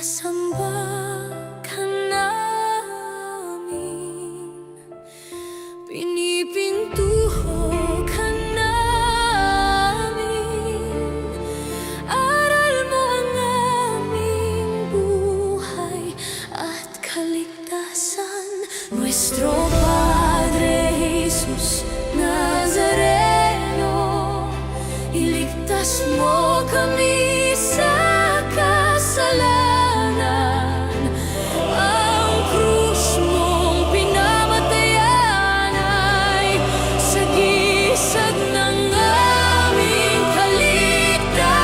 Sinasamba ka namin, pinipintuho ka namin. Aral mo ang aming buhay at kaligtasan. Nuestro Padre Jesus Nazareno, iligtas mo kami sa kasalanan. Ang krus mong pinamatayan ay sagisag ng aming kaligtasan.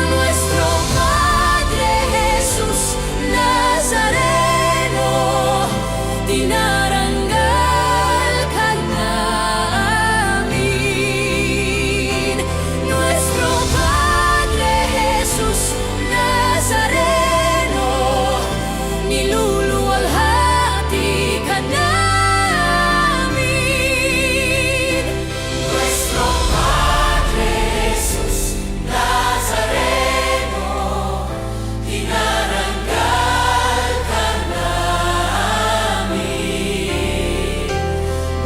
Nuestro Padre Jesus Nazareno, dinaranggal ka namin. Nuestro Padre Jesus Nazareno, niluluwalhati ka namin. Nuestro Padre Jesus Nazareno, dinaranggal ka namin.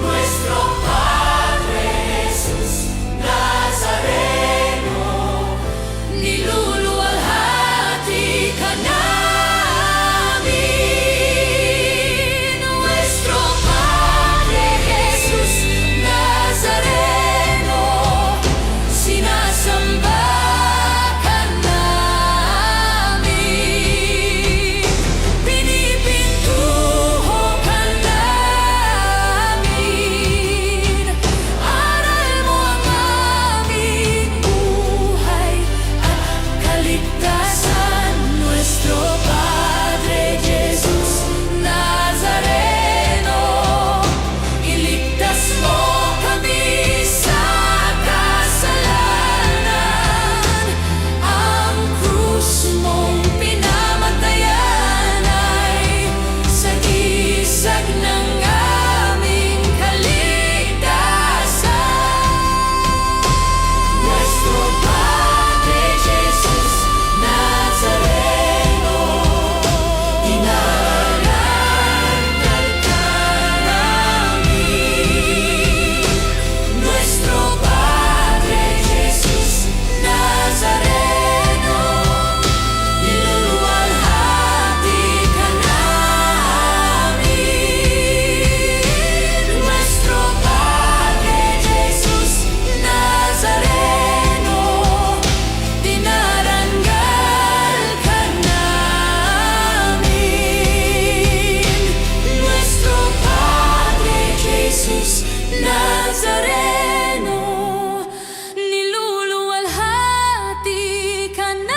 Nuestro Padre Jesus Nazareno, niluluwalhati ka namin. Nuestro Padre Jesus Nazareno, sinasamba ka namin, pinipintuho ka namin. Aral mo ang aming buhay at kaligtasan. Nuestro Padre Jesus Nazareno, iligtas mo kami sa kasalanan. Ang krus mong pinamatayan ay sagisag ng aming kaligtasan. Nuestro Padre Jesus Nazareno, dinaranggal ka namin. Nuestro Padre Jesus Nazareno, niluluwalhati ka namin. Nuestro Padre Jesus Nazareno, dinaranggal ka namin. Nuestro Padre Jesus Nazareno, niluluwalhati ka namin.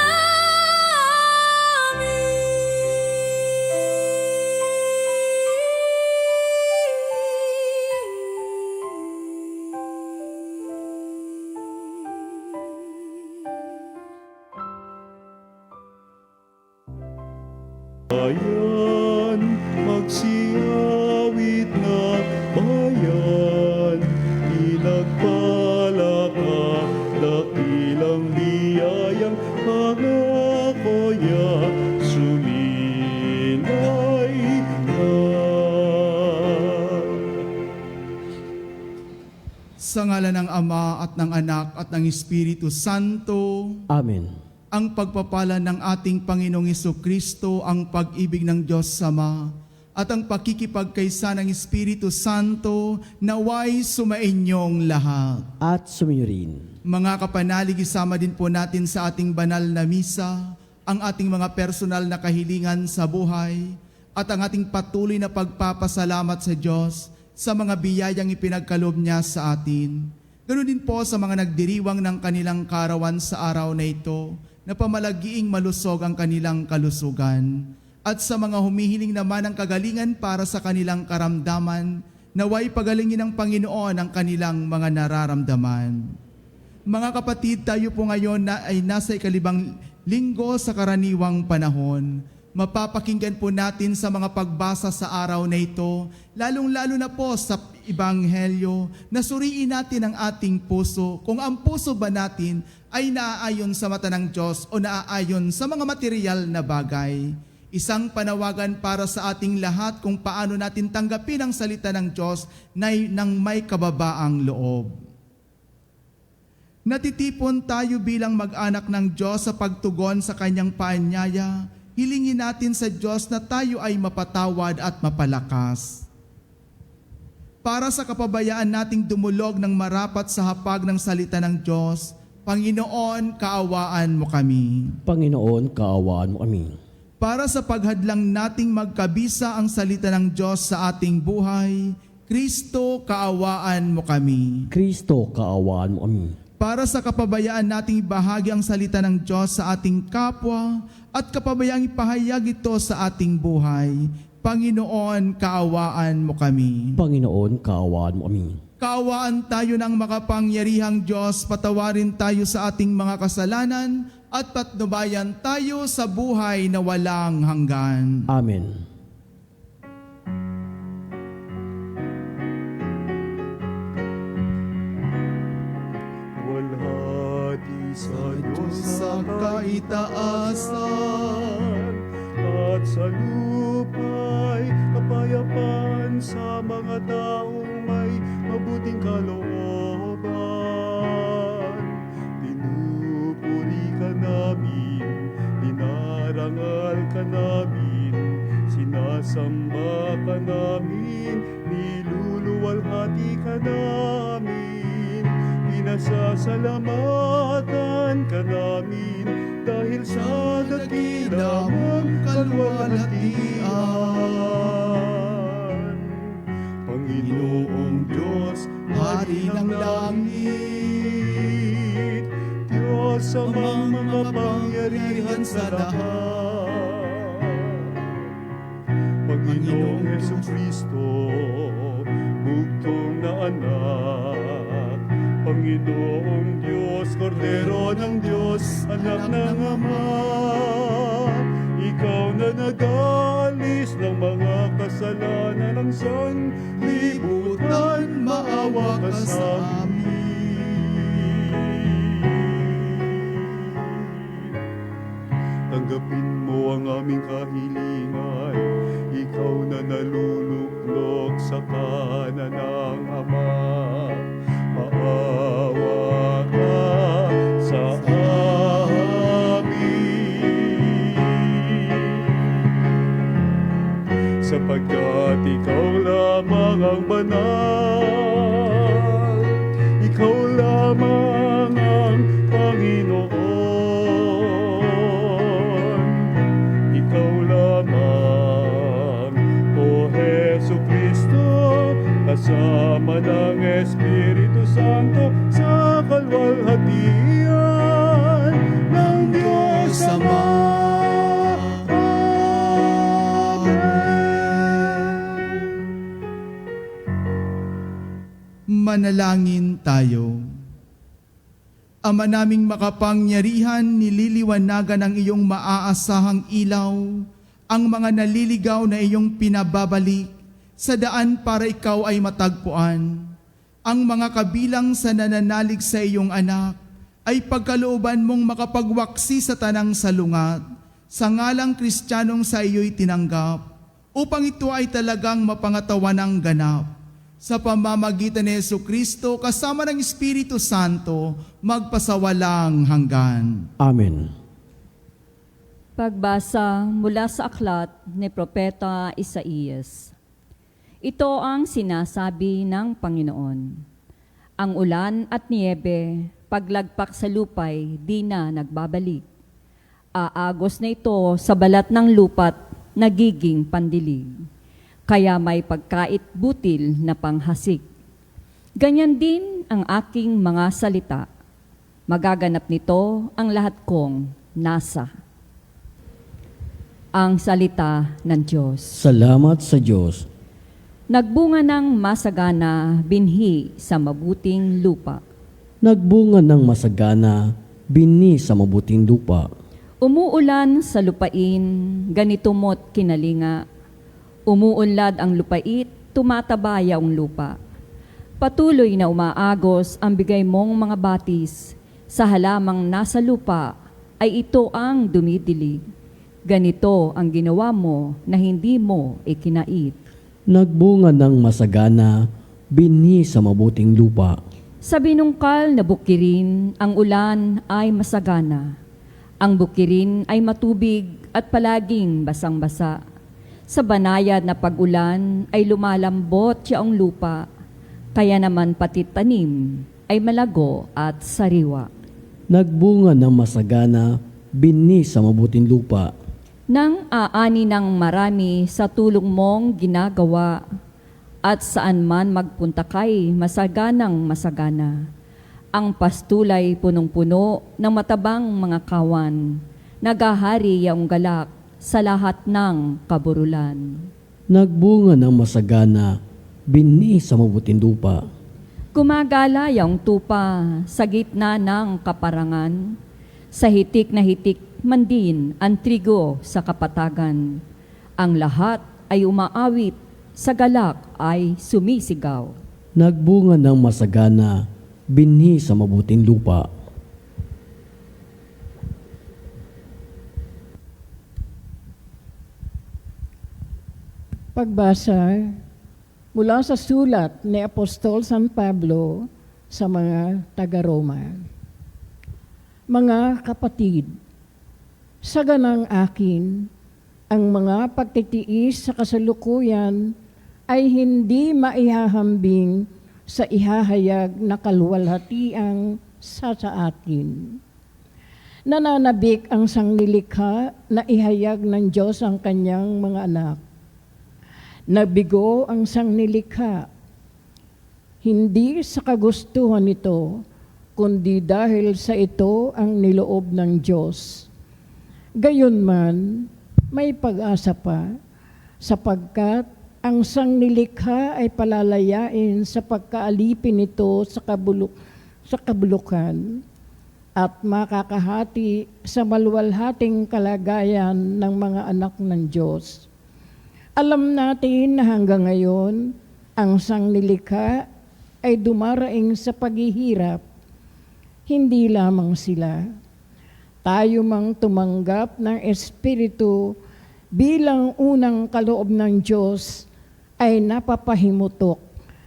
Bayan, magsiawit na bayan, pinagpala ka, dakilang biyayang pangako niya, sumilay ka. Sa ngalan ng Ama at ng Anak at ng Espiritu Santo, Amen. ang pagpapala ng ating Panginoong Hesukristo, ang pag-ibig ng Diyos Ama, at ang pakikipagkaisa ng Espiritu Santo, naway sumainyong lahat. At sumayo rin. Mga kapanalig, isama din po natin sa ating banal na misa ang ating mga personal na kahilingan sa buhay at ang ating patuloy na pagpapasalamat sa Diyos sa mga biyayang ipinagkaloob niya sa atin. Ganoon din po sa mga nagdiriwang ng kanilang karawan sa araw na ito, na pamalagiing malusog ang kanilang kalusugan. At sa mga humihiling naman ng kagalingan para sa kanilang karamdaman, naway pagalingin ng Panginoon ang kanilang mga nararamdaman. Mga kapatid, tayo po ngayon na ay nasa ikalibang linggo sa karaniwang panahon. Mapapakinggan po natin sa mga pagbasa sa araw na ito, lalong-lalo na po sa Ebanghelyo, na suriin natin ang ating puso, kung ang puso ba natin ay naaayon sa mata ng Diyos o naaayon sa mga material na bagay. Isang panawagan para sa ating lahat kung paano natin tanggapin ang salita ng Diyos nang may kababaang loob. Natitipon tayo bilang mag-anak ng Diyos sa pagtugon sa kanyang paanyaya. Hilingin natin sa Diyos na tayo ay mapatawad at mapalakas. Para sa kapabayaan nating dumulog ng marapat sa hapag ng salita ng Diyos, Panginoon, kaawaan mo kami. Panginoon, kaawaan mo kami. Para sa paghadlang nating magkabisa ang salita ng Diyos sa ating buhay, Kristo, kaawaan mo kami. Kristo, kaawaan mo kami. Para sa kapabayaan nating bahagi ang salita ng Diyos sa ating kapwa at kapabayaang ipahayag ito sa ating buhay, Panginoon, kaawaan mo kami. Panginoon, kaawaan mo kami. Kaawaan tayo ng makapangyarihang Diyos, patawarin tayo sa ating mga kasalanan at patnubayan tayo sa buhay na walang hanggan. Amen. Walhati sa Diyos Sa kaitaasan, at sa lupa'y kapayapaan sa mga taong may mabuting kalooban. Pinupuri ka namin, dinarangal ka namin, sinasamba ka namin, niluluwalhati ka namin, pinasasalamatan ka namin, dahil sa dakila mong kalwalhatian. Panginoong Diyos, Hari ng langit, Diyos amang mga pangyarihan sa lahat. Panginoong Jesucristo, bugtong na anak, Panginoong Diyos, Kordero ng Diyos, anak ng Ama, Ikaw na nag-alis ng mga kasalanan ng sanlibutan, maawa ka sa amin. Tanggapin mo ang aming kahilingan, Ikaw na naluluklok sa kanan ng Ama. Maawa ka sa amin, sapagkat Ikaw lamang ang banal, Ikaw lamang ang Panginoon, Ikaw lamang, O Jesucristo, kasama ng Espiritu Santo sa kalwalhatian ng Diyos Ama. Manalangin tayo. Ama naming makapangyarihan, nililiwanagan ang iyong maaasahang ilaw, ang mga naliligaw na iyong pinababalik sa daan para ikaw ay matagpuan. Ang mga kabilang sa nananalig sa iyong anak ay pagkalooban mong makapagwaksi sa tanang salungat, sa ngalang Kristiyanong sa iyo'y tinanggap, upang ito ay talagang mapangatawan ng ganap. Sa pamamagitan ni Jesucristo kasama ng Espiritu Santo, magpasawalang hanggan. Amen. Pagbasa mula sa aklat ni Propeta Isaías. Ito ang sinasabi ng Panginoon. Ang ulan at niyebe, paglagpak sa lupay, di na nagbabalik. Aagos na ito sa balat ng lupa't nagiging pandilig. Kaya may pagkait butil na panghasik. Ganyan din ang aking mga salita. Magaganap nito ang lahat kong nasa. Ang salita ng Diyos. Salamat sa Diyos. Nagbunga ng masagana binhi sa mabuting lupa. Nagbunga ng masagana, bini sa mabuting lupa. Umuulan sa lupain, ganito mo't kinalinga. Umuunlad ang lupait, tumatabaya ang lupa. Patuloy na umaagos ang bigay mong mga batis. Sa halamang nasa lupa ay ito ang dumidilig. Ganito ang ginawa mo na hindi mo ikinait. Nagbunga ng masagana, binhi sa mabuting lupa. Sa binungkal na bukirin, ang ulan ay masagana. Ang bukirin ay matubig at palaging basang-basa. Sa banayad na pag-ulan ay lumalambot siya ang lupa, kaya naman pati tanim ay malago at sariwa. Nagbunga ng masagana, binhi sa mabuting lupa. Nang aani ng marami sa tulong mong ginagawa, at saan man magpunta kay masaganang masagana. Ang pastulay punong-puno ng matabang mga kawan, nagahari yaong galak sa lahat ng kaburulan. Nagbunga ng masagana, binhi sa mabuting lupa. Gumagala yaong tupa sa gitna ng kaparangan, sa hitik na hitik man din ang trigo sa kapatagan. Ang lahat ay umaawit, sa galak ay sumisigaw. Nagbunga ng masagana, binhi sa mabuting lupa. Pagbasa mula sa sulat ni Apostol San Pablo sa mga taga-Roma. Mga kapatid, sa ganang akin, ang mga pagtitiis sa kasalukuyan ay hindi maihahambing sa ihahayag na kaluwalhatiang sa atin. Nananabik ang sanglilikha na ihayag ng Diyos ang kanyang mga anak. Nabigo ang sanglilikha, hindi sa kagustuhan nito, kundi dahil sa ito ang niloob ng Diyos. Gayunman, may pag-asa pa, sapagkat ang sanglilikha ay palalayain sa pagkaalipin nito sa kabulukan at makakahati sa maluwalhating kalagayan ng mga anak ng Diyos. Alam natin na hanggang ngayon, ang sanglilikha ay dumaraing sa paghihirap. Hindi lamang sila. Tayo mang tumanggap ng Espiritu bilang unang kaloob ng Diyos ay napapahimutok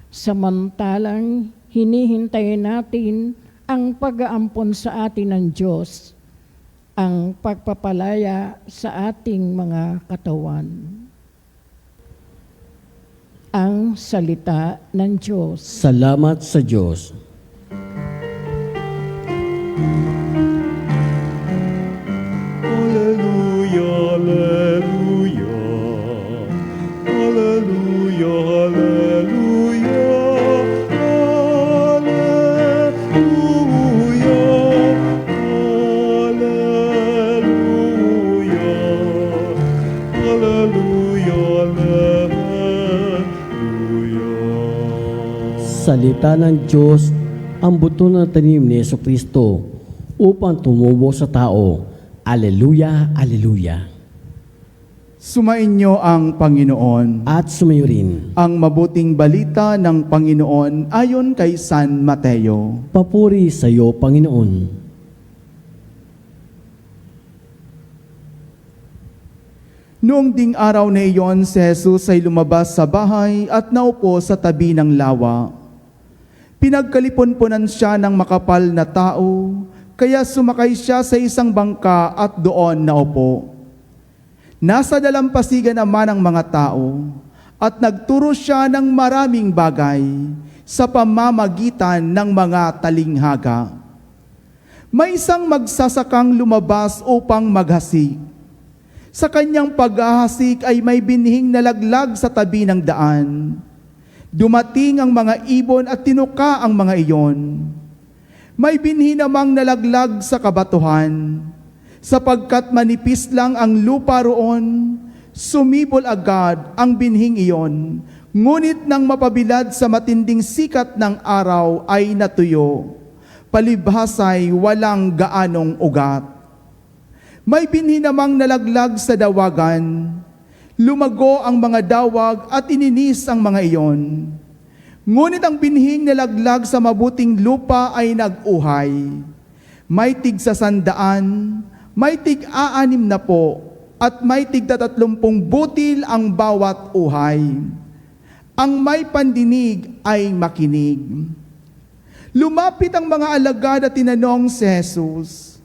samantalang hinihintay natin ang pag-aampon sa atin ng Diyos, ang pagpapalaya sa ating mga katawan. Ang salita ng Diyos. Salamat sa Diyos. Hallelujah, hallelujah. Hallelujah, hallelujah. Hallelujah. Hallelujah, hallelujah. Salita ng Diyos, ang buto ng tanim ni Jesucristo upang tumubo sa tao. Aleluya, aleluya. Sumainyo ang Panginoon. At sumayo rin. Ang mabuting balita ng Panginoon ayon kay San Mateo. Papuri sa iyo, Panginoon. Noong ding araw na iyon, si Jesus ay lumabas sa bahay at naupo sa tabi ng lawa. Pinagkalipon-punan siya ng makapal na tao, kaya sumakay siya sa isang bangka at doon naupo. Nasa dalampasigan naman ang mga tao at nagturo siya ng maraming bagay sa pamamagitan ng mga talinghaga. May isang magsasakang lumabas upang maghasik. Sa kanyang paghahasik ay may binhing nalaglag sa tabi ng daan. Dumating ang mga ibon at tinuka ang mga iyon. May binhi namang nalaglag sa kabatuhan, sapagkat manipis lang ang lupa roon, sumibol agad ang binhing iyon, ngunit nang mapabilad sa matinding sikat ng araw ay natuyo, palibhas ay walang gaanong ugat. May binhi namang nalaglag sa dawagan. Lumago ang mga dawag at ininis ang mga iyon. Ngunit ang binhing nalaglag sa mabuting lupa ay nag-uhay. May tig 100, may tig 60, at may tig 30 butil ang bawat uhay. Ang may pandinig ay makinig. Lumapit ang mga alagad at tinanong si Jesus,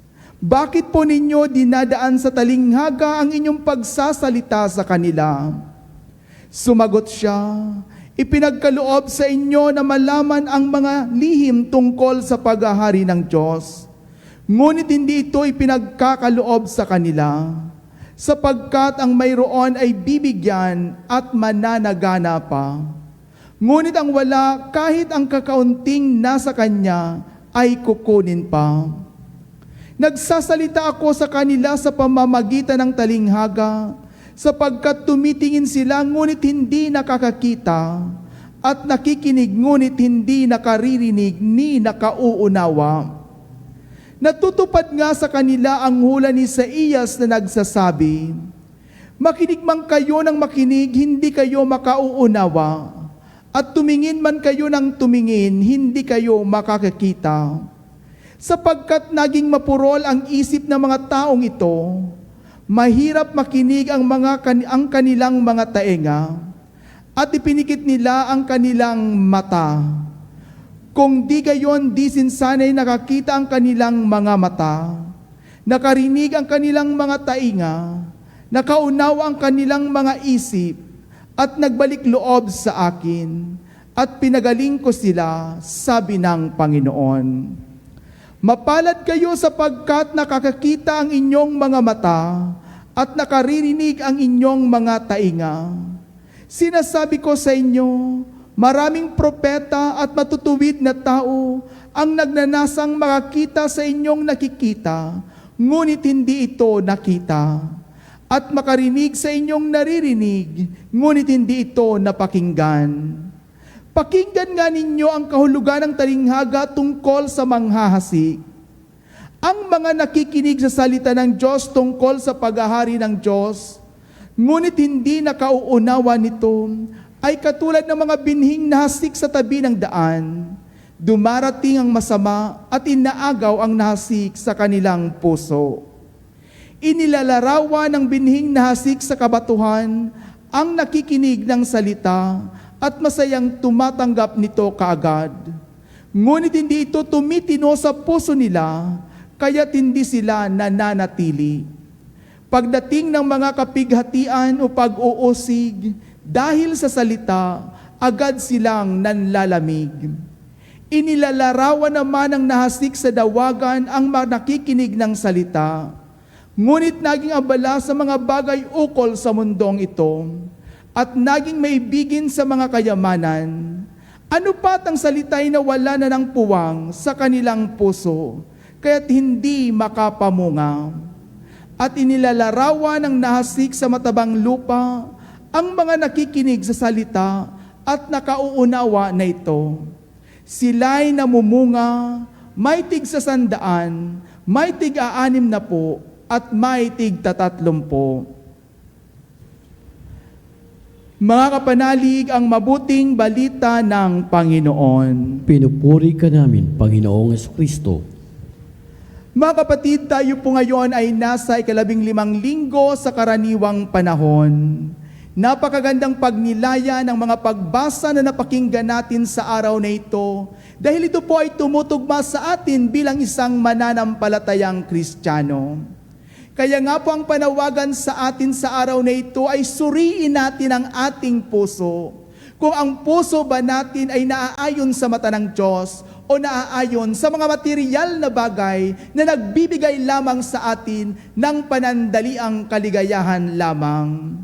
"Bakit po ninyo dinadaan sa talinghaga ang inyong pagsasalita sa kanila?" Sumagot siya, "Ipinagkaloob sa inyo na malaman ang mga lihim tungkol sa paghahari ng Diyos. Ngunit hindi ito ipinagkakaloob sa kanila, sapagkat ang mayroon ay bibigyan at mananagana pa. Ngunit ang wala, kahit ang kakaunting nasa kanya, ay kukunin pa. Nagsasalita ako sa kanila sa pamamagitan ng talinghaga, sapagkat tumitingin sila ngunit hindi nakakakita, at nakikinig ngunit hindi nakaririnig ni nakauunawa. Natutupad nga sa kanila ang hula ni Isaías na nagsasabi, "Makinig man kayo ng makinig, hindi kayo makauunawa, at tumingin man kayo ng tumingin, hindi kayo makakakita. Sapagkat naging mapurol ang isip ng mga taong ito, mahirap makinig ang kanilang mga taenga, at ipinikit nila ang kanilang mata. Kung di gayon, di sinsanay nakakita ang kanilang mga mata, nakarinig ang kanilang mga tainga, nakaunawa ang kanilang mga isip, at nagbalik loob sa akin, at pinagaling ko sila," sabi ng Panginoon. "Mapalad kayo sapagkat nakakakita ang inyong mga mata, at nakaririnig ang inyong mga tainga. Sinasabi ko sa inyo, maraming propeta at matutuwid na tao ang nagnanasang makakita sa inyong nakikita, ngunit hindi ito nakita, at makarinig sa inyong naririnig, ngunit hindi ito napakinggan. Pakinggan nga ninyo ang kahulugan ng talinghaga tungkol sa manghahasik. Ang mga nakikinig sa salita ng Diyos tungkol sa paghahari ng Diyos, ngunit hindi nakauunawa nito, ay katulad ng mga binhing nahasik sa tabi ng daan. Dumarating ang masama at inaagaw ang nahasik sa kanilang puso. Inilalarawan ng binhing nahasik sa kabatuhan ang nakikinig ng salita at masayang tumatanggap nito kaagad. Ngunit hindi ito tumitino sa puso nila, kaya't hindi sila nananatili. Pagdating ng mga kapighatian o pag-uusig, dahil sa salita, agad silang nanlalamig. Inilalarawan naman ng nahasik sa dawagan ang nakikinig ng salita, ngunit naging abala sa mga bagay ukol sa mundong ito, at naging maibigin sa mga kayamanan. Ano pat ang salita'y nawala na ng puwang sa kanilang puso, kaya't hindi makapamunga. At inilalarawan ng nahasik sa matabang lupa ang mga nakikinig sa salita at nakauunawa na ito. Sila'y namumunga, may tig 100, may tig 60, at may tig 30. Mga kapanalig, ang mabuting balita ng Panginoon. Pinupuri ka namin, Panginoong Jesucristo. Mga kapatid, tayo po ngayon ay nasa 15 linggo sa karaniwang panahon. Napakagandang pagnilaya ng mga pagbasa na napakinggan natin sa araw na ito, dahil ito po ay tumutugma sa atin bilang isang mananampalatayang Kristiyano. Kaya nga po ang panawagan sa atin sa araw na ito ay suriin natin ang ating puso. Kung ang puso ba natin ay naaayon sa mata ng Diyos o naaayon sa mga material na bagay na nagbibigay lamang sa atin ng panandaliang kaligayahan lamang.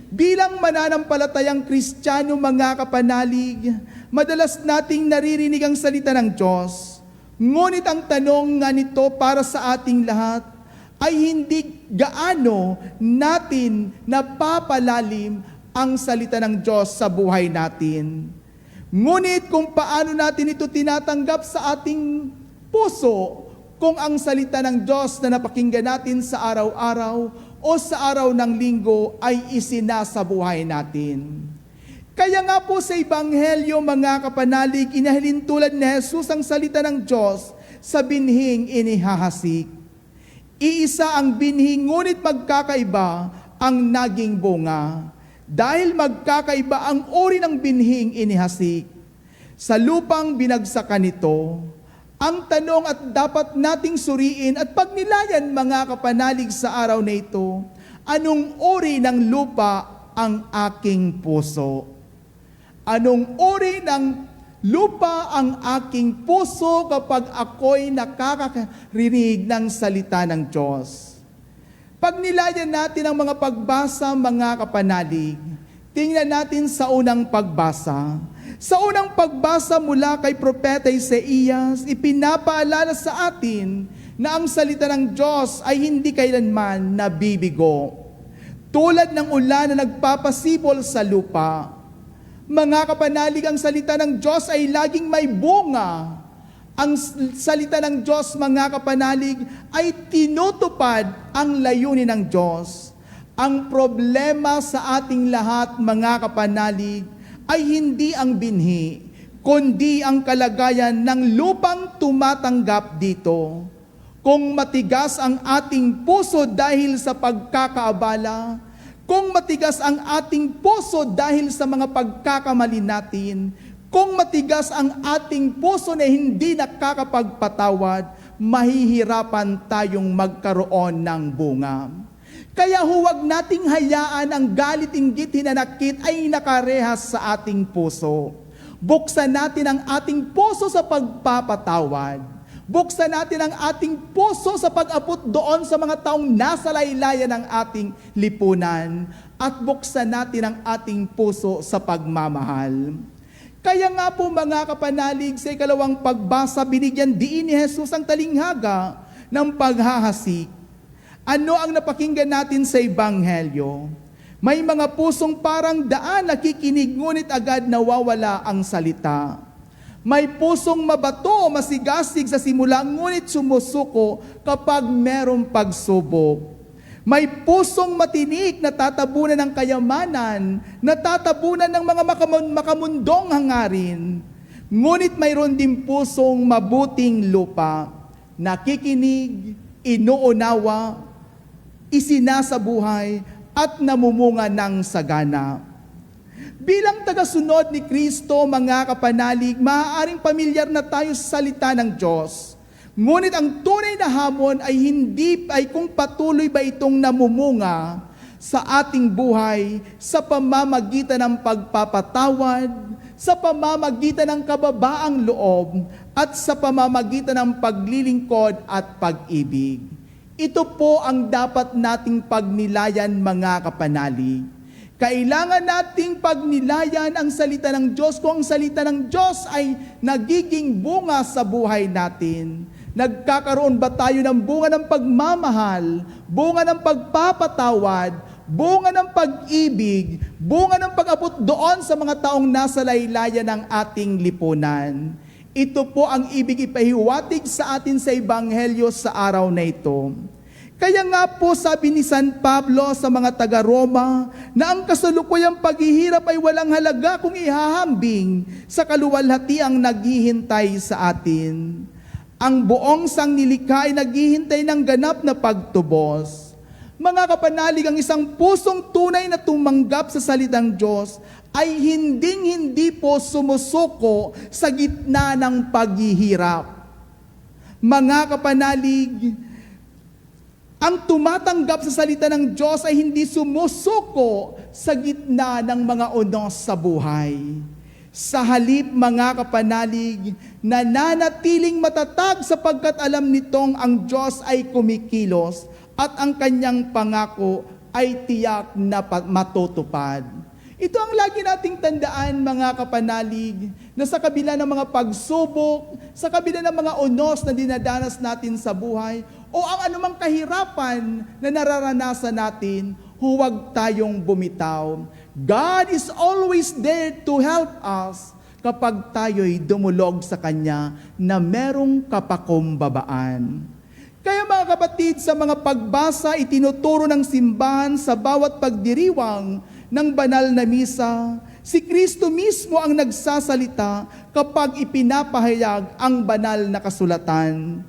Bilang mananampalatayang Kristiyano, mga kapanalig, madalas nating naririnig ang salita ng Diyos. Ngunit ang tanong nga nito para sa ating lahat ay hindi gaano natin napapalalim ang salita ng Diyos sa buhay natin. Ngunit kung paano natin ito tinatanggap sa ating puso, kung ang salita ng Diyos na napakinggan natin sa araw-araw o sa araw ng linggo ay isinasabuhay natin. Kaya nga po sa Ebanghelyo, mga kapanalig, inahalin tulad ni Jesus ang salita ng Diyos sa binhing inihahasik. Iisa ang binhi, ngunit magkakaiba ang naging bunga. Dahil magkakaiba ang uri ng binhing inihasik. Sa lupang binagsakan nito, ang tanong at dapat nating suriin at pagnilayan, mga kapanalig, sa araw na ito, anong uri ng lupa ang aking puso? Anong uri ng lupa ang aking puso kapag ako'y nakakarinig ng salita ng Diyos? Pagnilayan natin ang mga pagbasa, mga kapanalig. Tingnan natin sa unang pagbasa. Sa unang pagbasa mula kay Propeta Isaías, ipinapaalala sa atin na ang salita ng Diyos ay hindi kailanman nabibigo. Tulad ng ulan na nagpapasibol sa lupa, mga kapanalig, ang salita ng Diyos ay laging may bunga. Ang salita ng Diyos, mga kapanalig, ay tinutupad ang layunin ng Diyos. Ang problema sa ating lahat, mga kapanalig, ay hindi ang binhi, kundi ang kalagayan ng lupang tumatanggap dito. Kung matigas ang ating puso dahil sa pagkakaabala, kung matigas ang ating puso dahil sa mga pagkakamali natin, kung matigas ang ating puso na hindi nakakapagpatawad, mahihirapan tayong magkaroon ng bunga. Kaya huwag nating hayaan ang galit, inggit, hinanakit ay nakarehas sa ating puso. Buksan natin ang ating puso sa pagpapatawad. Buksan natin ang ating puso sa pag-abot doon sa mga taong nasa laylayan ng ating lipunan. At buksan natin ang ating puso sa pagmamahal. Kaya nga po, mga kapanalig, sa ikalawang pagbasa, binigyan diin ni Jesus ang talinghaga ng paghahasik. Ano ang napakinggan natin sa Ebanghelyo? May mga pusong parang daan nakikinig, ngunit agad nawawala ang salita. May pusong mabato, masigasig sa simula, ngunit sumusuko kapag merong pagsubok. May pusong matinik na tatabunan ng kayamanan, natatabunan ng mga makamundong hangarin. Ngunit mayroon din pusong mabuting lupa, nakikinig, inuunawa, isinasabuhay, at namumunga ng sagana. Bilang tagasunod ni Kristo, mga kapanalig, maaaring pamilyar na tayo sa salita ng Diyos. Ngunit ang tunay na hamon ay hindi ay kung patuloy ba itong namumunga sa ating buhay sa pamamagitan ng pagpapatawad, sa pamamagitan ng kababaang loob, at sa pamamagitan ng paglilingkod at pag-ibig. Ito po ang dapat nating pagnilayan, mga kapanalig. Kailangan nating pagnilayan ang salita ng Diyos kung ang salita ng Diyos ay nagiging bunga sa buhay natin. Nagkakaroon ba tayo ng bunga ng pagmamahal, bunga ng pagpapatawad, bunga ng pag-ibig, bunga ng pag-abot doon sa mga taong nasa laylayan ng ating lipunan? Ito po ang ibig ipahiwatig sa atin sa Ebanghelyo sa araw na ito. Kaya nga po sabi ni San Pablo sa mga taga-Roma na ang kasalukuyang paghihirap ay walang halaga kung ihahambing sa kaluwalhatiang naghihintay sa atin. Ang buong sangnilikha ay naghihintay ng ganap na pagtubos. Mga kapanalig, ang isang pusong tunay na tumanggap sa salitang Diyos ay hinding-hindi po sumusuko sa gitna ng paghihirap. Mga kapanalig, ang tumatanggap sa salita ng Diyos ay hindi sumusuko sa gitna ng mga unos sa buhay. Sa halip, mga kapanalig, nananatiling matatag sapagkat alam nitong ang Diyos ay kumikilos at ang kanyang pangako ay tiyak na matutupad. Ito ang lagi nating tandaan, mga kapanalig, na sa kabila ng mga pagsubok, sa kabila ng mga unos na dinadanas natin sa buhay, o ang anumang kahirapan na nararanasan natin, huwag tayong bumitaw. God is always there to help us, kapag tayo'y dumulog sa Kanya na merong kapakumbabaan. Kaya mga kapatid, sa mga pagbasa, itinuturo ng simbahan sa bawat pagdiriwang ng banal na misa, si Kristo mismo ang nagsasalita kapag ipinapahayag ang banal na kasulatan.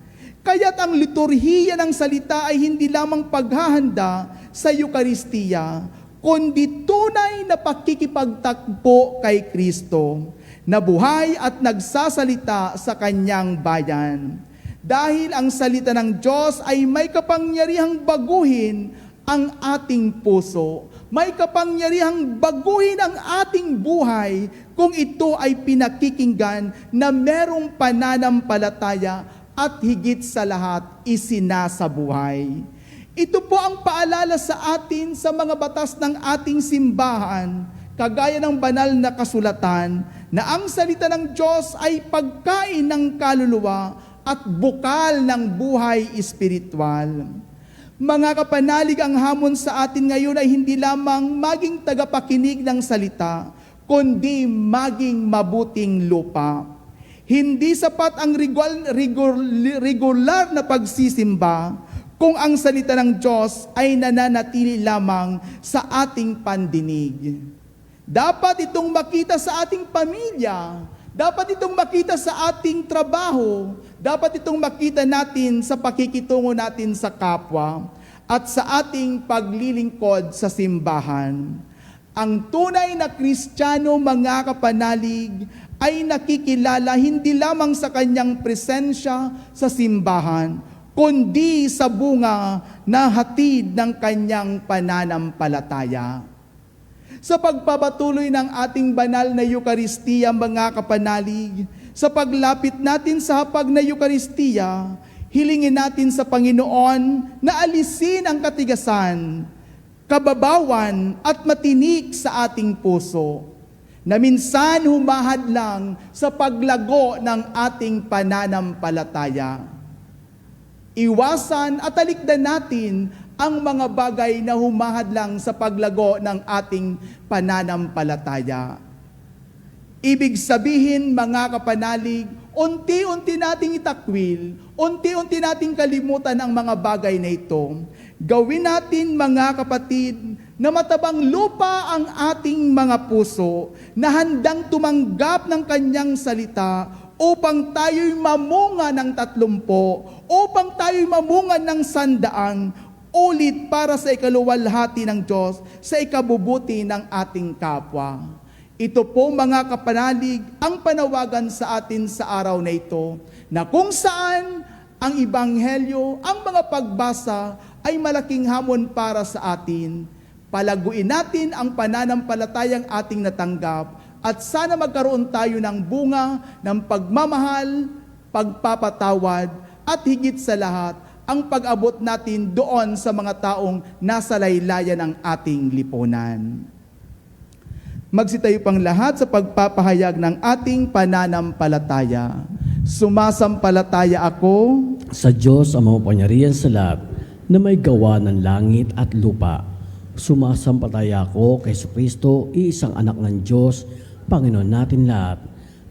Kaya't ang liturhiya ng salita ay hindi lamang paghahanda sa Eukaristiya, kundi tunay na pakikipagtakbo kay Kristo, na buhay at nagsasalita sa Kanyang bayan. Dahil ang salita ng Diyos ay may kapangyarihang baguhin ang ating puso. May kapangyarihang baguhin ang ating buhay kung ito ay pinakikinggan na merong pananampalataya at higit sa lahat isinasabuhay. Ito po ang paalala sa atin sa mga batas ng ating simbahan, kagaya ng banal na kasulatan, na ang salita ng Diyos ay pagkain ng kaluluwa at bukal ng buhay espiritual. Mga kapanalig, ang hamon sa atin ngayon ay hindi lamang maging tagapakinig ng salita, kundi maging mabuting lupa. Hindi sapat ang regular na pagsisimba kung ang salita ng Diyos ay nananatili lamang sa ating pandinig. Dapat itong makita sa ating pamilya, dapat itong makita sa ating trabaho, dapat itong makita natin sa pakikitungo natin sa kapwa at sa ating paglilingkod sa simbahan. Ang tunay na Kristiyano, mga kapanalig, ay nakikilala hindi lamang sa kanyang presensya sa simbahan, kundi sa bunga na hatid ng kanyang pananampalataya. Sa pagpapatuloy ng ating banal na Eukaristiya, mga kapanalig, sa paglapit natin sa hapag na Eukaristiya, hilingin natin sa Panginoon na alisin ang katigasan, kababawan at matinik sa ating puso, na minsan humahadlang sa paglago ng ating pananampalataya. Iwasan at talikdan natin ang mga bagay na humahadlang sa paglago ng ating pananampalataya. Ibig sabihin, mga kapanalig, unti-unti nating itakwil, unti-unti nating kalimutan ang mga bagay na ito. Gawin natin, mga kapatid, na matabang lupa ang ating mga puso, na handang tumanggap ng Kanyang salita, upang tayo'y mamunga ng 30, upang tayo'y mamunga ng 100, ulit para sa ikaluwalhati ng Diyos, sa ikabubuti ng ating kapwa. Ito po, mga kapanalig, ang panawagan sa atin sa araw na ito, na kung saan ang Ebanghelyo, ang mga pagbasa ay malaking hamon para sa atin. Palaguin natin ang pananampalatayang ating natanggap at sana magkaroon tayo ng bunga ng pagmamahal, pagpapatawad at higit sa lahat, ang pag-abot natin doon sa mga taong nasa laylayan ng ating lipunan. Magsitayo pang lahat sa pagpapahayag ng ating pananampalataya. Sumasampalataya ako Sa Diyos ang mapangyarihan sa lahat na may gawa ng langit at lupa. Sumasampalataya ako kay Kristo, iisang anak ng Diyos, Panginoon natin lahat.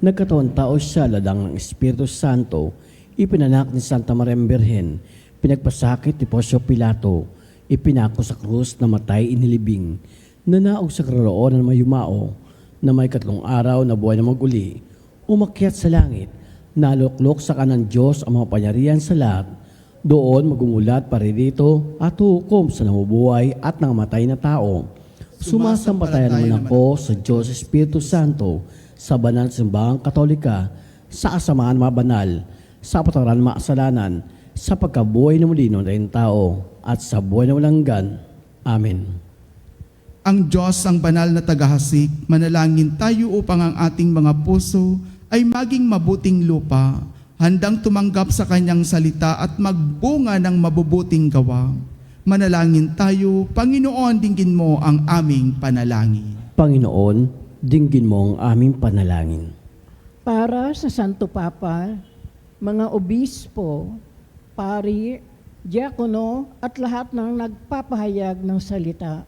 Nagkatawang tao siya ladang ng Espiritu Santo, ipinanak ni Santa Maria Birhen, pinagpasakit ni Poncio Pilato, ipinako sa krus na matay inilibing, nanaog sa karoroonan na may yumao, na may 3 araw na buhay na maguli, umakyat sa langit, naluklok sa kanan Diyos ang mapangyarihan sa lahat, doon magumulat paririto at hukom sa namubuhay at nangamatay na tao. Sumasampalataya naman ako sa Diyos Espiritu Santo, sa banal na simbahang Katolika, sa kasamaan mga banal, sa patawaran ng mga kasalanan, sa pagkabuhay na muli ng tao, at sa buhay na walang hanggan. Amen. ang Diyos ang banal na tagahasik. Manalangin tayo upang ang ating mga puso ay maging mabuting lupa, handang tumanggap sa kanyang salita at magbunga ng mabubuting gawa. Manalangin tayo. Panginoon, dinggin mo ang aming panalangin. Panginoon, dinggin mo ang aming panalangin. Para sa Santo Papa, mga obispo, pari, diakono at lahat ng nagpapahayag ng salita.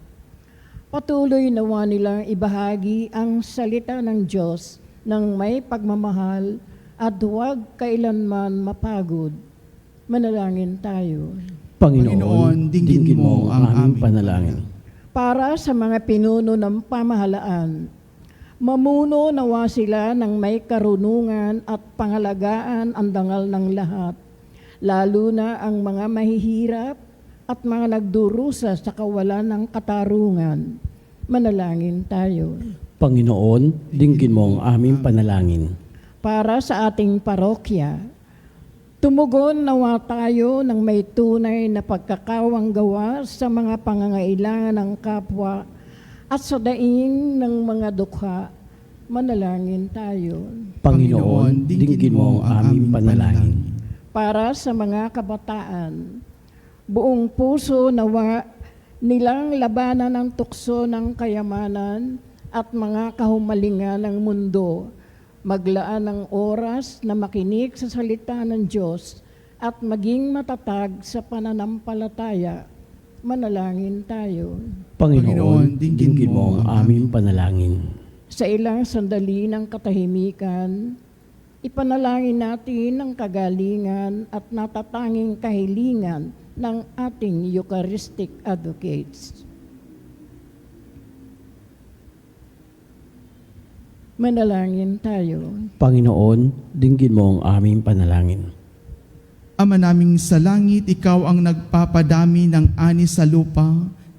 Patuloy nawa nilang ibahagi ang salita ng Diyos ng may pagmamahal at huwag kailanman mapagod. Manalangin tayo. Panginoon, dinggin mo ang aming panalangin. Para sa mga pinuno ng pamahalaan, mamuno nawa sila ng may karunungan at pangalagaan ang dangal ng lahat, lalo na ang mga mahihirap at mga nagdurusa sa kawalan ng katarungan. Manalangin tayo. Panginoon, dinggin mo ang aming panalangin. Para sa ating parokya, tumugon nawa tayo ng may tunay na pagkakawang gawa sa mga pangangailangan ng kapwa at sa daing ng mga dukha. Manalangin tayo. Panginoon, dinggin mo ang aming panalangin. Para sa mga kabataan, buong puso nawa nilang labanan ang tukso ng kayamanan at mga kahumalingan ng mundo, maglaan ng oras na makinig sa salita ng Diyos at maging matatag sa pananampalataya. Manalangin tayo. Panginoon, dinggin mo ang aming panalangin. Sa ilang sandali ng katahimikan, ipanalangin natin ang kagalingan at natatanging kahilingan ng ating Eucharistic advocates. Manalangin tayo. Panginoon, dinggin mo ang aming panalangin. Ama naming sa langit, ikaw ang nagpapadami ng ani sa lupa.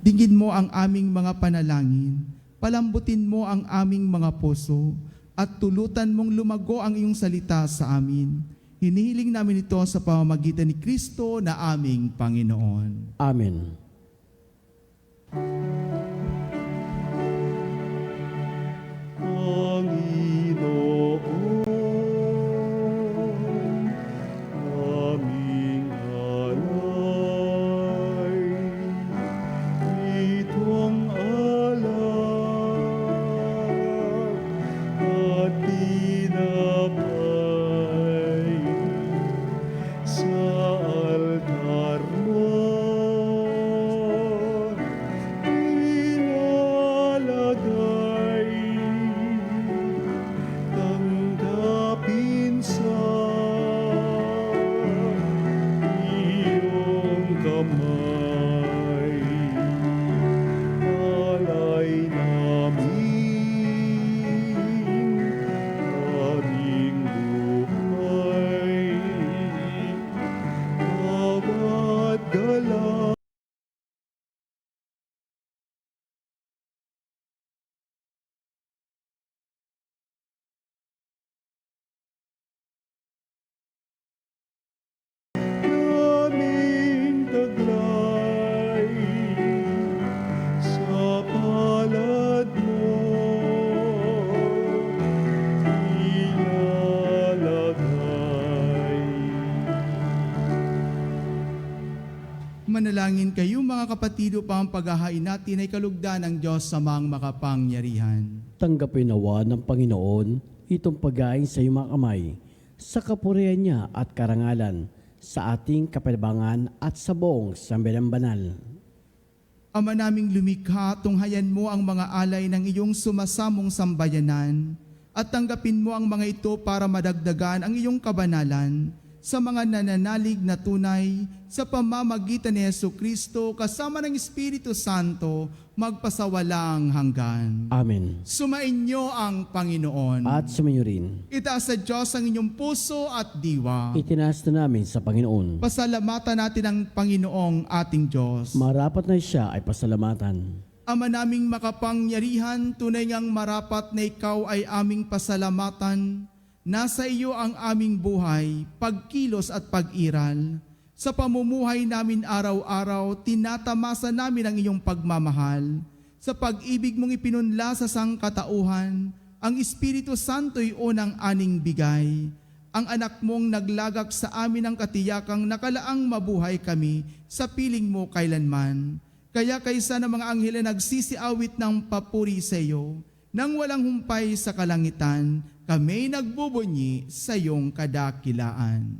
Dinggin mo ang aming mga panalangin. Palambutin mo ang aming mga puso at tulutan mong lumago ang iyong salita sa amin. Hinihiling namin ito sa pamamagitan ni Kristo na aming Panginoon. Amen. Panginoon, aming alay, itong alak at tinapay sa altar mo ilalagay. Tanggapin sa iyong kamay, alay namin, aming buhay, bawat galaw. Naming taglay sa palad mo ilalagay. Manalangin kayo mga kapatid upang ang paghahain natin ay kalugdan ng Diyos sa mga makapangyarihan. Tanggapin nawa ng Panginoon itong pagkain sa iyong mga kamay, sa kapurihan niya at karangalan, sa ating kapanabangan at sa buong sambayanang banal. Ama naming lumikha, tunghayan mo ang mga alay ng iyong sumasamong sambayanan at tanggapin mo ang mga ito para madagdagan ang iyong kabanalan sa mga nananalig na tunay sa pamamagitan ni Jesucristo kasama ng Espiritu Santo magpasawalang hanggan. Amen. Sumainyo ang Panginoon. At sumayo rin, Itaas sa Diyos ang inyong puso at diwa. itinaas na namin sa Panginoon. Pasalamatan natin ang Panginoong ating Diyos. Marapat na siya ay pasalamatan. Ama naming makapangyarihan, tunay ngang marapat na ikaw ay aming pasalamatan. Nasa iyo ang aming buhay, pagkilos at pag-iral. Sa pamumuhay namin araw-araw, tinatamasa namin ang iyong pagmamahal. Sa pag-ibig mong ipinunla sa sangkatauhan, ang Espiritu Santo'y unang aning bigay. Ang anak mong naglagak sa amin ang katiyakang nakalaang mabuhay kami sa piling mo kailanman. Kaya kaysa ng mga anghel na nagsisiawit ng papuri sa iyo, nang walang humpay sa kalangitan, kami nagbubunyi sa iyong kadakilaan.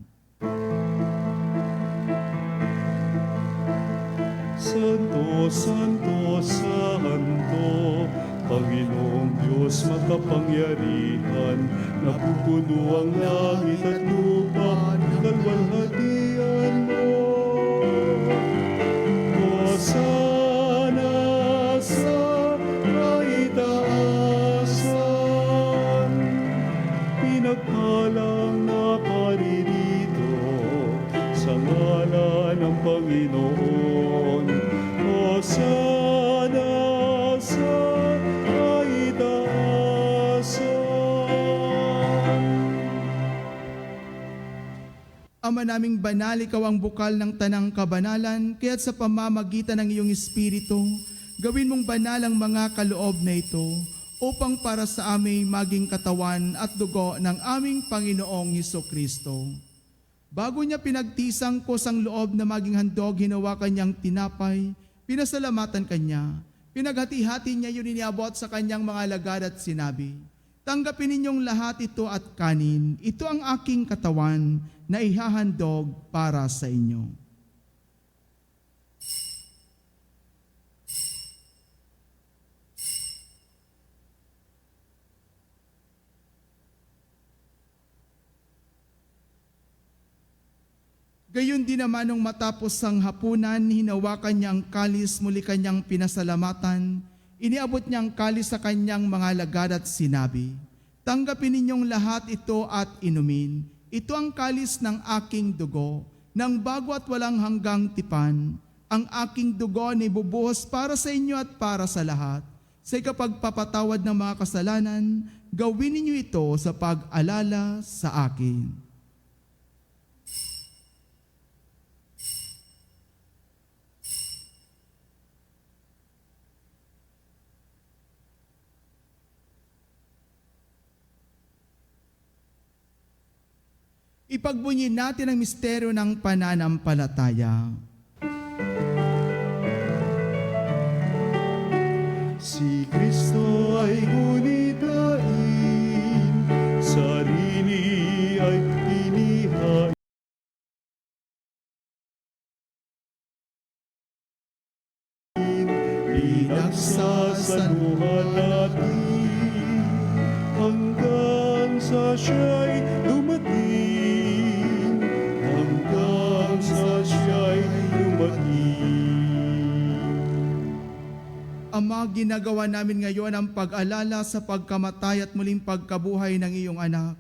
Santo, Santo, Santo, Panginoong Diyos makapangyarihan, napupuno ang langit at lupa ng kalwalhatian mo. Hosana sa kaitaasan, pinagpalang na paririto sa ngalan ng Panginoon. Hosana sa kaitaasan. Ama naming banal, ikaw ang bukal ng tanang kabanalan, kaya't sa pamamagitan ng iyong Espiritu, gawin mong banal ang mga kaloob na ito, upang para sa amin maging katawan at dugo ng aming Panginoong Hesukristo. Bago niya pinagtisang kusang loob na maging handog, hinawa kanyang tinapay, pinasalamatan kanya, pinaghati-hati niya yun iniabot sa kanyang mga alagad at sinabi, "Tanggapin ninyong lahat ito at kanin, ito ang aking katawan na ihahandog para sa inyo." Gayon din naman nung matapos ang hapunan, hinawakan niya ang kalis, muli kanyang pinasalamatan, iniabot niya ang kalis sa kanyang mga alagad at sinabi, "Tanggapin ninyong lahat ito at inumin. Ito ang kalis ng aking dugo, ng bago at walang hanggang tipan. Ang aking dugo ni bubuhos para sa inyo at para sa lahat. Sa ikapagpapatawad ng mga kasalanan, gawin ninyo ito sa pag-alala sa akin." Ipagbunyin natin ang misteryo ng pananampalataya. Si Kristo ay gunitain, sarili ay inihain. Pinagsasaluhan natin hanggang sa siya'y dumating, hanggang sa siya'y dumating. Ama, ginagawa namin ngayon ang pag-alala sa pagkamatay at muling pagkabuhay ng iyong anak.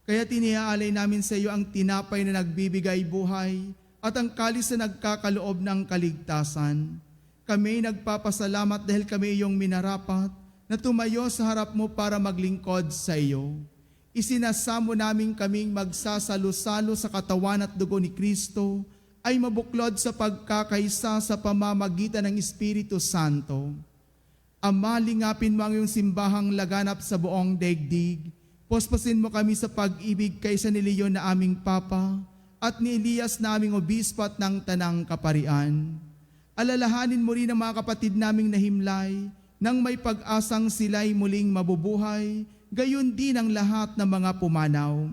Kaya tiniaalay namin sa iyo ang tinapay na nagbibigay buhay at ang kalis na nagkakaloob ng kaligtasan. Kami nagpapasalamat dahil kami iyong minarapat na tumayo sa harap mo para maglingkod sa iyo. Isinasamo namin kaming magsasalo-salo sa katawan at dugo ni Kristo ay mabuklod sa pagkakaisa sa pamamagitan ng Espiritu Santo. Ama, lingapin mo ang iyong simbahang laganap sa buong daigdig. Posposin mo kami sa pag-ibig kaysa ni Leon na aming Papa at ni Elias na aming obispo at ng Tanang Kaparian. Alalahanin mo rin ang mga kapatid naming nahimlay nang may pag-asang sila'y muling mabubuhay, gayon din ang lahat ng mga pumanaw.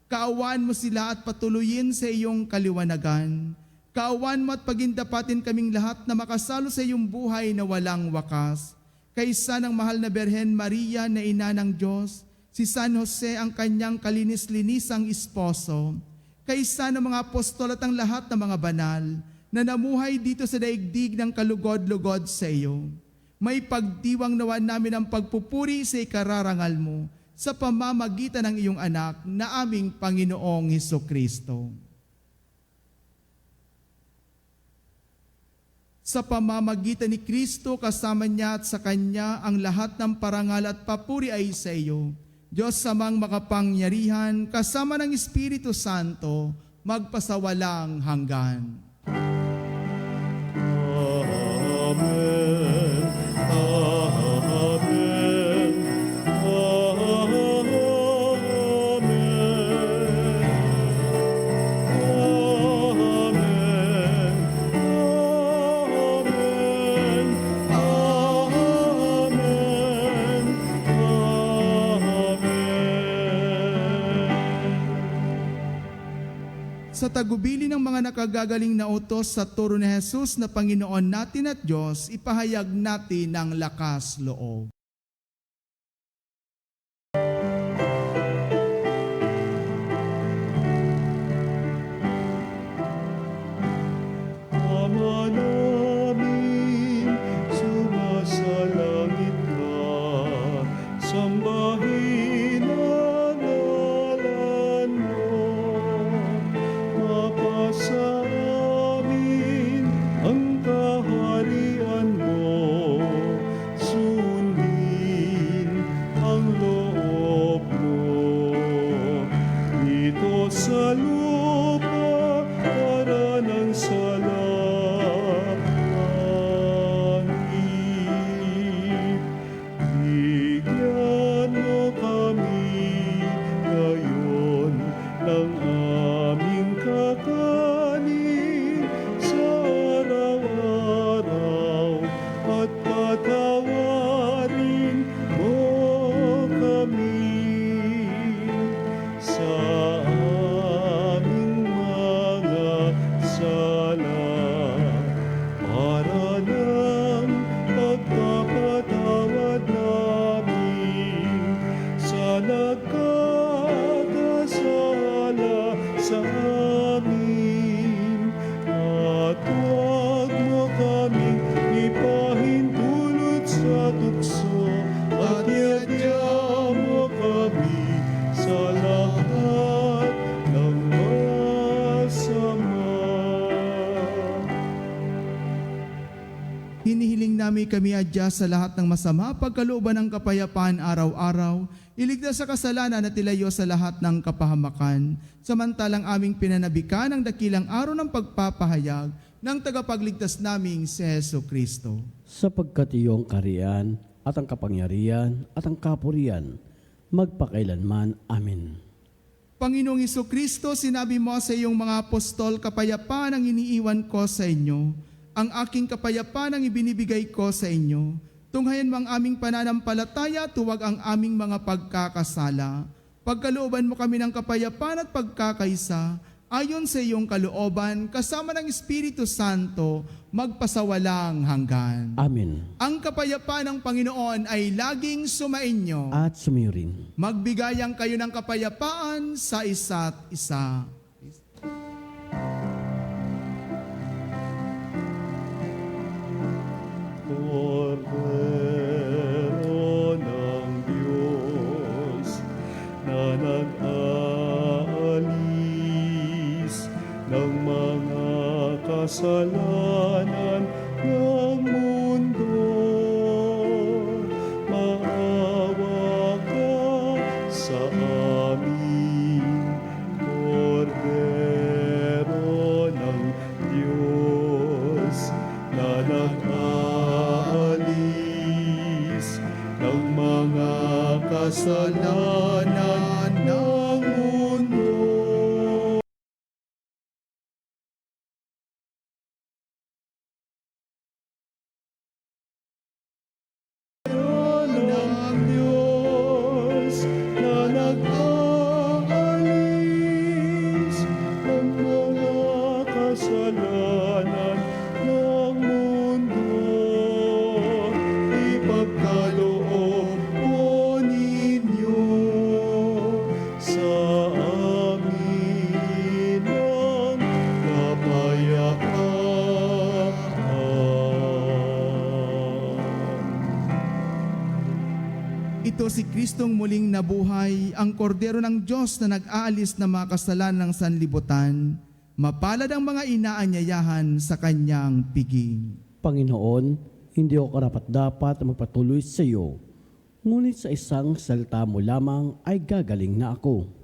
Kaawaan mo sila at patuloyin sa iyong kaliwanagan. Kaawaan mo at pagindapatin kaming lahat na makasalo sa iyong buhay na walang wakas. Kaysa ng mahal na Berhen Maria na ina ng Diyos, si San Jose ang kanyang kalinis-linisang esposo, kaysa ng mga apostol at ang lahat ng mga banal na namuhay dito sa daigdig ng kalugod-lugod sa iyo. May pagdiwang nawa namin ang pagpupuri sa ikararangal mo sa pamamagitan ng iyong anak na aming Panginoong Hesukristo. Sa pamamagitan ni Kristo, kasama niya at sa Kanya ang lahat ng parangal at papuri ay sa iyo. Diyos samang makapangyarihan, kasama ng Espiritu Santo, magpasawalang hanggan. Amen. Amen. Sa tagubili ng mga nakagagaling na utos sa turo ni Jesus na Panginoon natin at Diyos, ipahayag natin ng lakas loob. Ama namin, sumasalangit ka, sambahin ang ngalan mo. Mapasa amin ang kaharian mo, sundin ang loob mo. Dito sa lupa, para ng sa langit. Bigyan mo kami ngayon ng aming kakanin sa araw-araw at patawarin mo kami sa aming mga sala, para ng pagpapatawad namin sa nagkakasala sa amin. At huwag mo kaming ipahintulot sa tukso, at iadya mo kami sa lahat ng masama. Hinihiling namin kami adya sa lahat ng masama, pagkalooban ng kapayapaan araw-araw, iligtas sa kasalanan at ilayo sa lahat ng kapahamakan, samantalang aming pinanabikan ang dakilang araw ng pagpapahayag ng tagapagligtas naming si Heso Kristo. Sapagkat iyong kariyan at ang kapangyarihan at ang kapurihan, magpakailanman. Amen. Panginoong Kristo, sinabi mo sa iyong mga apostol, kapayapaan ang iniiwan ko sa inyo. Ang aking kapayapaan ang ibinibigay ko sa inyo. Tunghayan mo ang aming pananampalataya, tuwag ang aming mga pagkakasala. Pagkalooban mo kami ng kapayapaan at pagkakaisa, ayon sa iyong kalooban, kasama ng Espiritu Santo, magpasawalang hanggan. Amen. Ang kapayapaan ng Panginoon ay laging sumainyo. At sumayo rin. Magbigayan kayo ng kapayapaan sa isa't isa. Kordero ng Diyos na nag-aalis ng mga kasalanan ng mundo, maawa ka sa amin. Kordero ng Diyos na nag-aalis ng mga kasalanan ng mundo. Ng Diyos na nag-aalis ng mga kasalanan ng mundo, ipagkaloob mo ninyo sa amin ang kapayapaan. Ito si Kristong muling nabuhay, ang kordero ng Diyos na nag-aalis ng mga kasalanan ng sanlibutan. Mapalad ang mga inaanyayahan sa kanyang piging. Panginoon, hindi ako karapat-dapat na magpatuloy sa iyo, ngunit sa isang salita mo lamang ay gagaling na ako.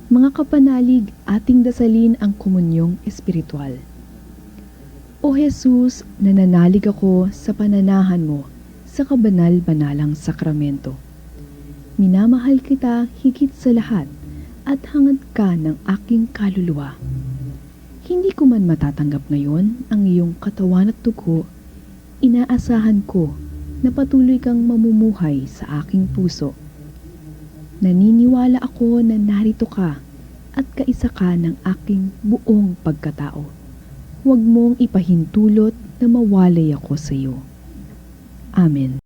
Mga kapanalig, ating dasalin ang komunyong espiritual. O O Jesus, nananalig ako sa pananahan mo sa kabanal-banalang sakramento. Minamahal kita higit sa lahat at hangad ka ng aking kaluluwa. Hindi ko man matatanggap ngayon ang iyong katawan at dugo, inaasahan ko na patuloy kang mamumuhay sa aking puso. Naniniwala ako na narito ka at kaisa ka ng aking buong pagkatao. Huwag mong ipahintulot na mawalay ako sa iyo. Amen.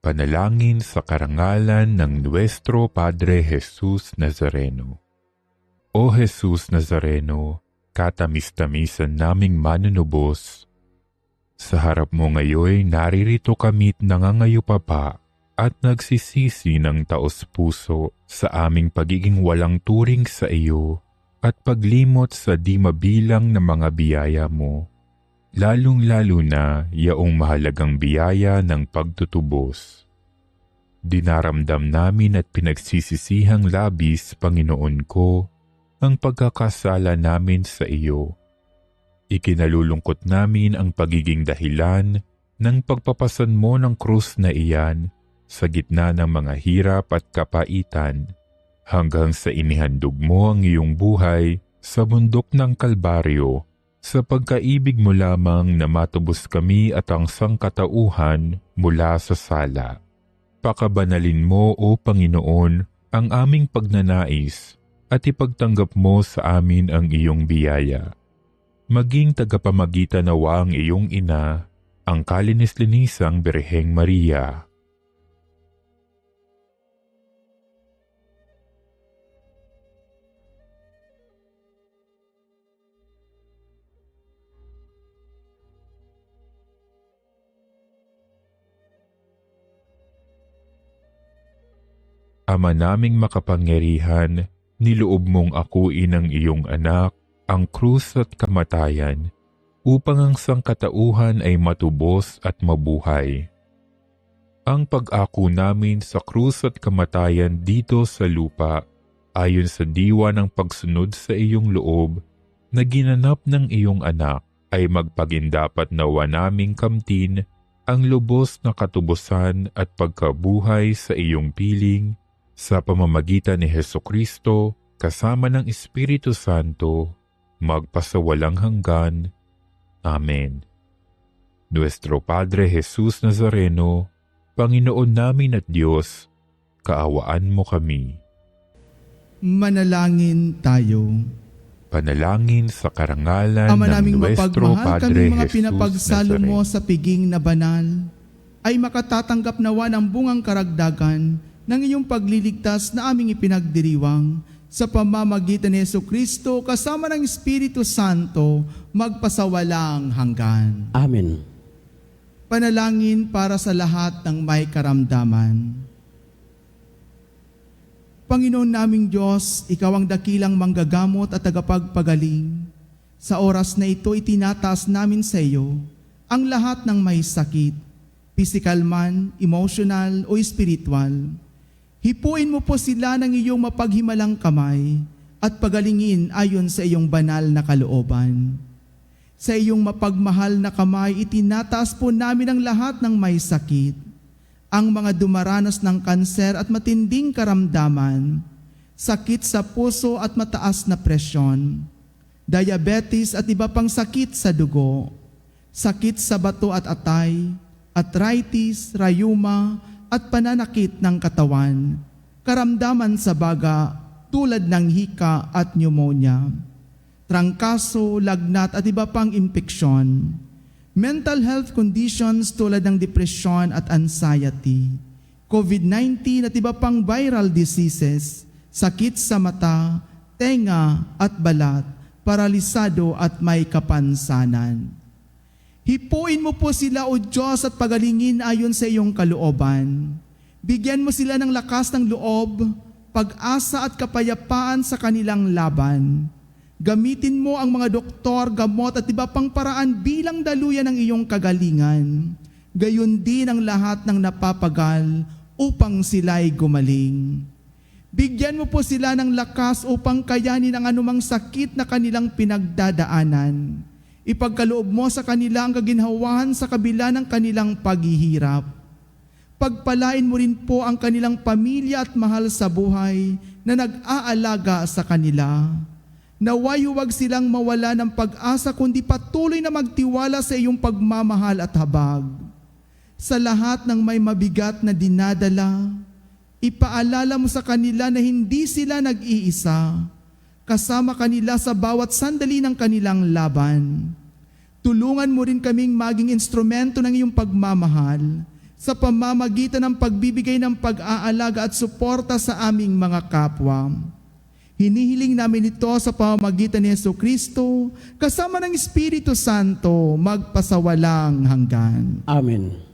Panalangin sa karangalan ng Nuestro Padre Jesus Nazareno. O Jesus Nazareno, katamis-tamisan naming manunubos, sa harap mo ngayon naririto kami't nangangayupapa at nagsisisi ng taos-puso sa aming pagiging walang turing sa iyo at paglimot sa di mabilang na mga biyaya mo, lalong-lalo na yaong mahalagang biyaya ng pagtutubos. Dinaramdam namin at pinagsisisihang labis, Panginoon ko, ang pagkakasala namin sa iyo. Ikinalulungkot namin ang pagiging dahilan ng pagpapasan mo ng krus na iyan sa gitna ng mga hirap at kapaitan, hanggang sa inihandog mo ang iyong buhay sa bundok ng Kalbaryo, sa pagkaibig mo lamang na matubos kami at ang sangkatauhan mula sa sala. Pakabanalin mo, O Panginoon, ang aming pagnanais at ipagtanggap mo sa amin ang iyong biyaya. Maging tagapamagitan nawa ang iyong ina, ang kalinis-linisang Birheng Maria. Ama naming makapangyarihan, niloob mong akuin ang iyong anak, ang krus at kamatayan, upang ang sangkatauhan ay matubos at mabuhay. Ang pag-ako namin sa krus at kamatayan dito sa lupa, ayon sa diwa ng pagsunod sa iyong loob, na ginanap ng iyong anak, ay magpagindapat nawa naming kamtin ang lubos na katubusan at pagkabuhay sa iyong piling, sa pamamagitan ni Hesukristo, kasama ng Espiritu Santo, magpasawalang hanggan. Amen. Nuestro Padre Jesus Nazareno, Panginoon namin at Diyos, kaawaan mo kami. Manalangin tayo. Panalangin sa karangalan Ama ng naming Nuestro mapagmahal, Padre kami mga Jesus pinapagsalo mo Nazareno. sa piging na banal, ay makatatanggap nawa ng bungang karagdagan ng iyong pagliligtas na aming ipinagdiriwang sa pamamagitan ni Jesucristo kasama ng Espiritu Santo magpasawalang hanggan. Amen. Panalangin para sa lahat ng may karamdaman. Panginoon naming Diyos, Ikaw ang dakilang manggagamot at tagapagpagaling. Sa oras na ito, itinataas namin sa iyo ang lahat ng may sakit, physical man, emotional o spiritual. Hipuin mo po sila ng iyong mapaghimalang kamay at pagalingin ayon sa iyong banal na kalooban. Sa iyong mapagmahal na kamay, itinataas po namin ang lahat ng may sakit, ang mga dumaranas ng kanser at matinding karamdaman, sakit sa puso at mataas na presyon, diabetes at iba pang sakit sa dugo, sakit sa bato at atay, arthritis, rayuma, at pananakit ng katawan, karamdaman sa baga tulad ng hika at pneumonia, trangkaso, lagnat at iba pang impeksyon, mental health conditions tulad ng depression at anxiety, COVID-19 at iba pang viral diseases, sakit sa mata, tenga at balat, paralisado at may kapansanan. Hipuin mo po sila, O Diyos, at pagalingin ayon sa iyong kalooban. Bigyan mo sila ng lakas ng loob, pag-asa at kapayapaan sa kanilang laban. Gamitin mo ang mga doktor, gamot at iba pang paraan bilang daluyan ng iyong kagalingan. Gayon din ang lahat ng napapagal upang sila'y gumaling. Bigyan mo po sila ng lakas upang kayanin ang anumang sakit na kanilang pinagdadaanan. Ipagkaloob mo sa kanila ang kaginhawahan sa kabila ng kanilang paghihirap. Pagpalain mo rin po ang kanilang pamilya at mahal sa buhay na nag-aalaga sa kanila. Naway huwag silang mawala ng pag-asa kundi patuloy na magtiwala sa iyong pagmamahal at habag. Sa lahat ng may mabigat na dinadala, ipaalala mo sa kanila na hindi sila nag-iisa. Kasama kanila sa bawat sandali ng kanilang laban. Tulungan mo rin kaming maging instrumento ng iyong pagmamahal sa pamamagitan ng pagbibigay ng pag-aalaga at suporta sa aming mga kapwa. Hinihiling namin ito sa pamamagitan ni Jesucristo kasama ng Espiritu Santo magpasawalang hanggan. Amen.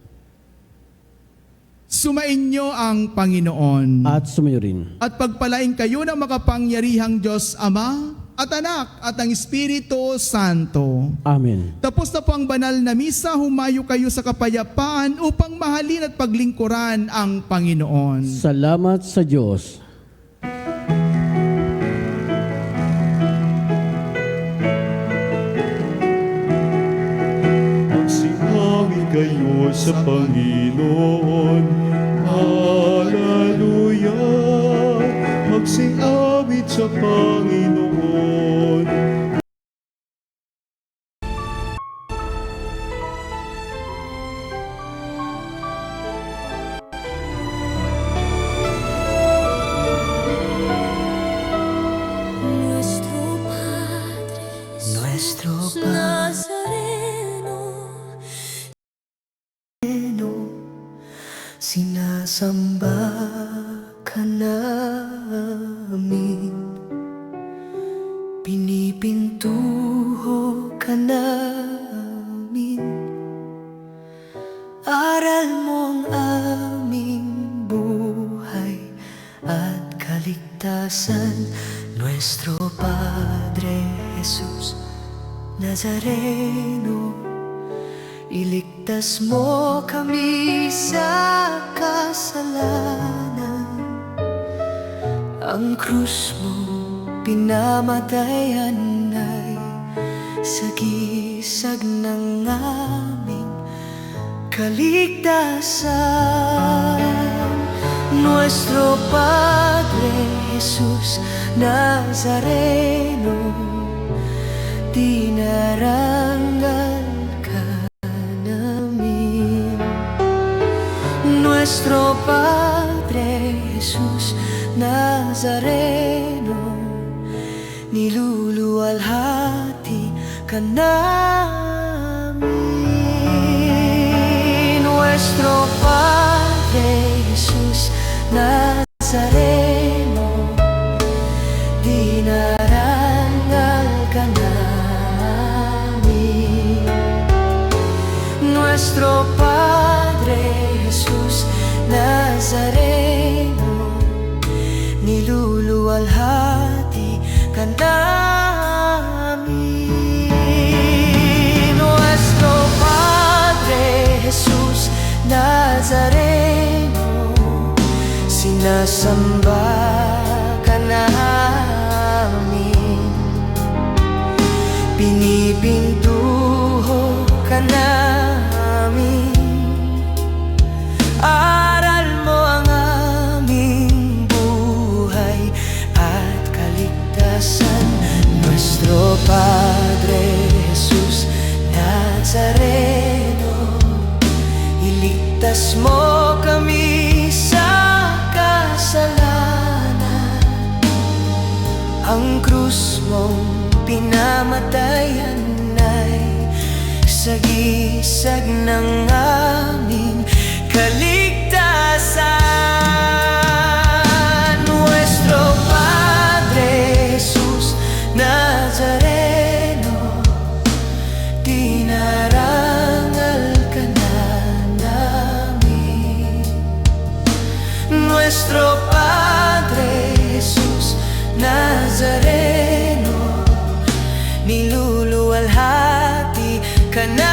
Sumainyo ang Panginoon. At sumayo rin. At pagpalain kayo ng makapangyarihang Diyos Ama at Anak at ang Espiritu Santo. Amen. Tapos na po ang banal na misa, humayo kayo sa kapayapaan upang mahalin at paglingkuran ang Panginoon. Salamat sa Diyos. Magsingawi kayo sa Panginoon. Hallelujah! Magsingawit sa Panginoon. Nuestro Nazareno, sinasamba ka namin, pinipintuho ka namin, aral mo ang aming buhay at kaligtasan. Nuestro Padre Jesus Nazareno, iligtas mo kami sa kasalanan. Ang krus mo pinamatayan ay sagisag ng aming kaligtasan. Nuestro Padre Jesus Nazareno, dinarangal ka namin. Nuestro Padre Jesus Nazareno, niluluwalhati ka namin. Nuestro Padre Jesus Nazareno, dinarangal ka namin. Nuestro Padre Jesus Nazareno, niluluwalhati ka namin. Nuestro Padre Jesus Nazareno, sinasamba ka namin, pinipintuho ka namin, aral mo ang aming buhay at kaligtasan. Nuestro Padre Jesus Nazareno, iligtas mo kami sa kasalanan. Ang krus mong pinamatayan ay sagisag ng aming kaligtasan. Nuestro Padre Jesus Nazareno, dinarangal ka na namin. Nuestro Padre Jesus Nazareno, niluluwalhati ka na